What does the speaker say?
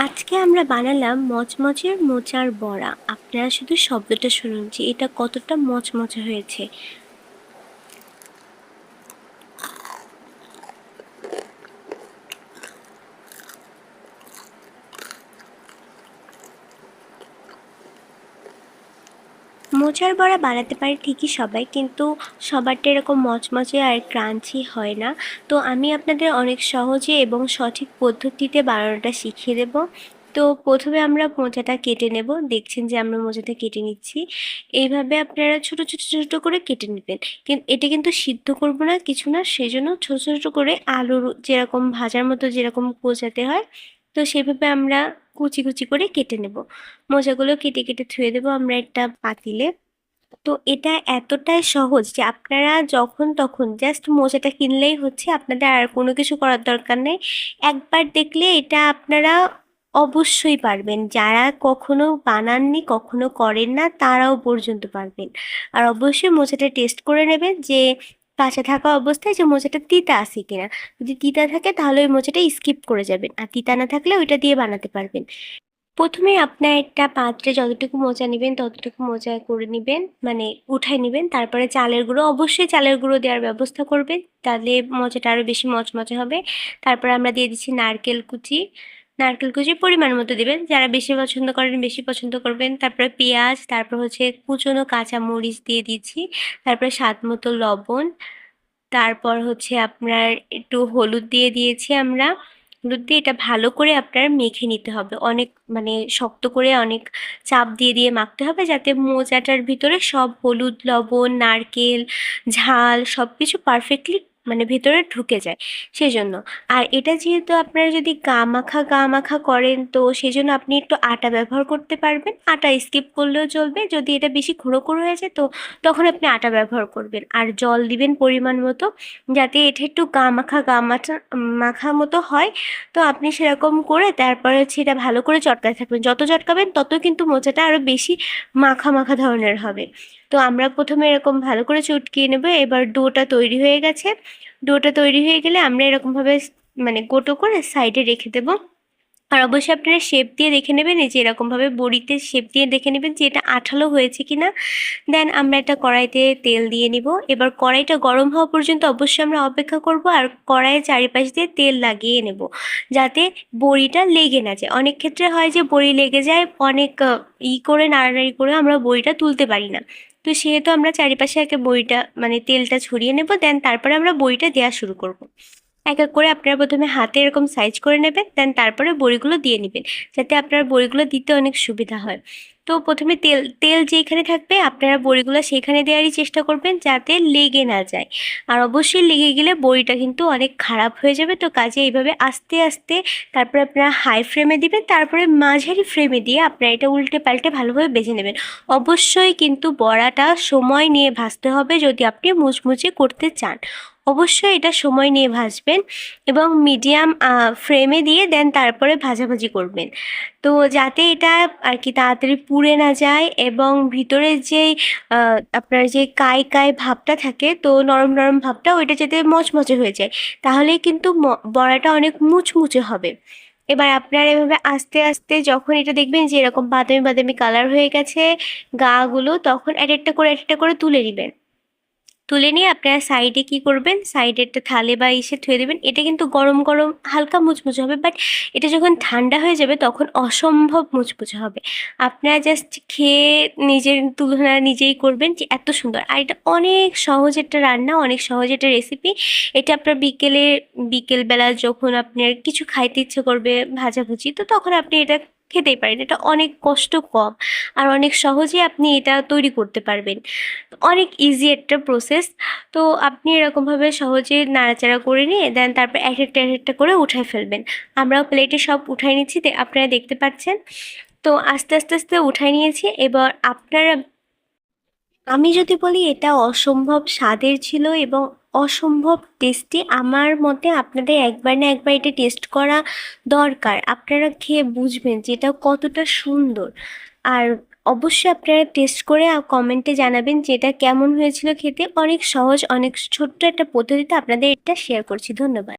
আজকে আমরা বানালাম মচমচের মোচার বড়া। আপনারা শুধু শব্দটা শুনুন যে এটা কতটা মচমচে হয়েছে। মোচার বড়া বানাতে পারে ঠিকই সবাই, কিন্তু সবারটা এরকম মচমচে আর ক্রাঞ্চি হয় না। তো আমি আপনাদের অনেক সহজে এবং সঠিক পদ্ধতিতে বানানোটা শিখিয়ে দেব। তো প্রথমে আমরা মোচাটা কেটে নেব। দেখছেন যে আমরা মোচাটা কেটে নিচ্ছি। এইভাবে আপনারা ছোট ছোট ছোট করে কেটে নেবেন। কিন্তু এটা কিন্তু সিদ্ধ করব না, কিছু না, সেজন্য ছোট ছোট করে আলুর যেরকম ভাজার মতো যেরকম কোচাতে হয়, তো সেভাবে আমরা কুচি কুচি করে কেটে নেব। মোচাগুলো কেটে কেটে ধুয়ে দেবো আমরা একটা পাতিলে। তো এটা এতটাই সহজ যে আপনারা যখন তখন জাস্ট মোচাটা কিনলেই হচ্ছে, আপনাদের আর কোনো কিছু করার দরকার নেই। একবার দেখলে এটা আপনারা অবশ্যই পারবেন। যারা কখনো বানাননি, কখনো করেন না, তারাও পর্যন্ত পারবেন। আর অবশ্যই মোচাটা টেস্ট করে নেবেন যে কাঁচা থাকা অবস্থায় যে মোচাটা তিতা আছে কিনা। যদি তিতা থাকে তাহলে ওই মোচাটা স্কিপ করে যাবেন, আর তিতা না থাকলে ওইটা দিয়ে বানাতে পারবেন। প্রথমে আপনার একটা পাত্রে যতটুকু মোচা নেবেন ততটুকু মোচা করে নেবেন, মানে উঠায় নেবেন। তারপরে চালের গুঁড়ো, অবশ্যই চালের গুঁড়ো দেওয়ার ব্যবস্থা করবেন, তাহলে মোচাটা আরও বেশি মচমচে হবে। তারপরে আমরা দিয়ে দিচ্ছি নারকেল কুচি। নারকেল কুচি পরিমাণ মতো দেবেন, যারা বেশি পছন্দ করেন বেশি পছন্দ করবেন। তারপরে পেঁয়াজ, তারপর হচ্ছে কুচনো কাঁচা মরিচ দিয়ে দিচ্ছি। তারপরে স্বাদ মতো লবণ। তারপর হচ্ছে আপনার একটু হলুদ দিয়ে দিয়েছি আমরা। হলুদ দিয়ে এটা ভালো করে আপনার মেখে নিতে হবে, অনেক মানে শক্ত করে, অনেক চাপ দিয়ে দিয়ে মাখতে হবে, যাতে মোচাটার ভিতরে সব হলুদ, লবণ, নারকেল, ঝাল সব কিছু পারফেক্টলি মানে ভেতরে ঢুকে যায়, সেজন্য। আর এটা যেহেতু আপনারা যদি গা মাখা করেন, তো সেজন্য আপনি একটু আটা ব্যবহার করতে পারবেন। আটা স্কিপ করলেও চলবে, যদি এটা বেশি ঘুরো ঘুরো হয়ে যায় তো তখন আপনি আটা ব্যবহার করবেন। আর জল দিবেন পরিমাণ মতো, যাতে এটা একটু মাখা মতো হয়। তো আপনি সেরকম করে তারপরে হচ্ছে এটা ভালো করে চটকাতে থাকবেন। যত চটকাবেন তত কিন্তু মোচাটা আরও বেশি মাখা মাখা ধরনের হবে। তো আমরা প্রথমে এরকম ভালো করে চটকিয়ে নেব। এবার ডোটা তৈরি হয়ে গেছে। ডোটা তৈরি হয়ে গেলে আমরা এরকমভাবে মানে গোটো করে সাইডে রেখে দেবো। আর অবশ্যই আপনারা শেপ দিয়ে দেখে নেবেন, এই যে এরকমভাবে বড়িতে শেপ দিয়ে দেখে নেবেন যে এটা আঠালো হয়েছে কিনা। দেন আমরা একটা কড়াইতে তেল দিয়ে নিব। এবার কড়াইটা গরম হওয়া পর্যন্ত অবশ্যই আমরা অপেক্ষা করব, আর কড়াইয়ের চারিপাশ দিয়ে তেল লাগিয়ে নেব, যাতে বড়িটা লেগে না যায়। অনেক ক্ষেত্রে হয় যে বড়ি লেগে যায়, অনেক করে নাড়ানাড়ি করে আমরা বড়িটা তুলতে পারি না। তো সেহেতু আমরা চারিপাশে আগে বড়িটা মানে তেলটা ছড়িয়ে নেব, দেন তারপরে আমরা বড়িটা দেওয়া শুরু করব। এক এক করে আপনারা প্রথমে হাতে এরকম সাইজ করে নেবেন, দেন তারপরে বড়িগুলো দিয়ে নেবেন, যাতে আপনার বড়িগুলো দিতে অনেক সুবিধা হয়। তো প্রথমে তেল তেল যেখানে থাকবে আপনারা বড়িগুলো সেখানে দেওয়ারই চেষ্টা করবেন, যাতে লেগে না যায়। আর অবশ্যই লেগে গেলে বড়িটা কিন্তু অনেক খারাপ হয়ে যাবে। তো কাজে এইভাবে আস্তে আস্তে, তারপরে আপনারা হাই ফ্লেমে দিবেন, তারপরে মাঝারি ফ্লেমে দিয়ে আপনারা এটা উল্টে পাল্টে ভালোভাবে ভেজে নেবেন। অবশ্যই কিন্তু বড়াটা সময় নিয়ে ভাজতে হবে যদি আপনি মুচমুচে করতে চান। অবশ্যই এটা সময় নিয়ে ভাজবেন এবং মিডিয়াম ফ্লেমে দিয়ে দেন তারপরে ভাজাভাজি করবেন। তো যাতে এটা আর কি তাড়াতাড়ি পুড়ে না যায়, এবং ভিতরের যেই আপনার যে কাই ভাবটা থাকে, তো নরম নরম ভাবটা ওইটা যাতে মচমচে হয়ে যায়, তাহলেই কিন্তু বড়াটা অনেক মুচমুচে হবে। এবার আপনারা এভাবে আস্তে আস্তে যখন এটা দেখবেন যে এরকম বাদামি বাদামি কালার হয়ে গেছে গাগুলো, তখন এক একটা করে তুলে নেবেন। তুলে নিয়ে আপনারা সাইডে কি করবেন, সাইডে একটা থালে বা ইসে থুয়ে দেবেন। এটা কিন্তু গরম গরম হালকা মুচমুচে হবে, বাট এটা যখন ঠান্ডা হয়ে যাবে তখন অসম্ভব মুচমুচে হবে। আপনারা জাস্ট খেয়ে নিজের তুলনা নিজেই করবেন যে এত সুন্দর। আর এটা অনেক সহজ একটা রান্না, অনেক সহজ একটা রেসিপি। এটা আপনার বিকেলবেলা যখন আপনার কিছু খাইতে ইচ্ছে করবে ভাজাভুজি, তো তখন আপনি এটা খেতেই পারেন। এটা অনেক কষ্ট কম, আর অনেক সহজে আপনি এটা তৈরি করতে পারবেন। অনেক ইজি একটা প্রসেস। তো আপনি এরকমভাবে সহজে নাড়াচাড়া করে নিয়ে দেন তারপর এক একটা করে উঠায় ফেলবেন। আমরাও প্লেটে সব উঠায় নিচ্ছি, আপনারা দেখতে পাচ্ছেন। তো আস্তে আস্তে আস্তে উঠায় নিয়েছি। এবার আপনারা, আমি যদি বলি এটা অসম্ভব স্বাদের ছিল এবং অসম্ভব টেস্টি। আমার মতে আপনাদের একবার না একবার এটা টেস্ট করা দরকার। আপনারা খেয়ে বুঝবেন যে এটা কতটা সুন্দর। আর অবশ্যই আপনারা টেস্ট করে কমেন্টে জানাবেন যে এটা কেমন হয়েছিল খেতে। অনেক সহজ, অনেক ছোট্ট একটা পদ্ধতিতে আপনাদের এটা শেয়ার করছি। ধন্যবাদ।